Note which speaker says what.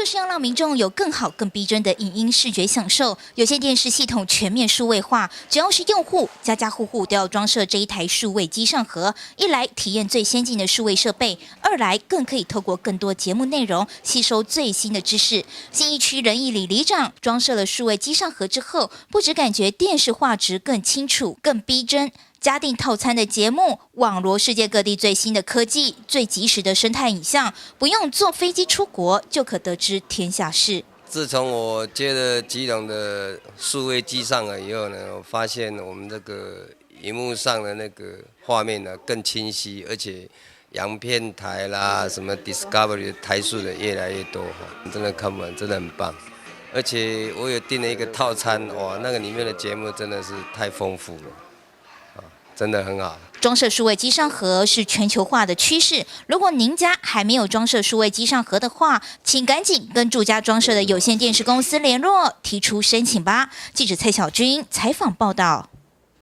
Speaker 1: 就是要让民众有更好、更逼真的影音视觉享受。有线电视系统全面数位化，只要是用户，家家户户都要装设这一台数位机上盒。一来体验最先进的数位设备，二来更可以透过更多节目内容吸收最新的知识。信义区仁义里里长装设了数位机上盒之后，不只感觉电视画质更清楚、更逼真。家订套餐的节目，网罗世界各地最新的科技、最及时的生态影像，不用坐飞机出国就可得知天下事。
Speaker 2: 自从我接了基隆的数位机上了以后呢，我发现我们这个荧幕上的那个画面呢更清晰，而且洋片台啦、什么 Discovery 的台数的越来越多，真的看不完，真的很棒。而且我也订了一个套餐，哇，那个里面的节目真的是太丰富了。真的很好。
Speaker 1: 装设数位机上盒是全球化的趋势。如果您家还没有装设数位机上盒的话，请赶紧跟住家装设的有线电视公司联络，提出申请吧。记者蔡小军采访报道。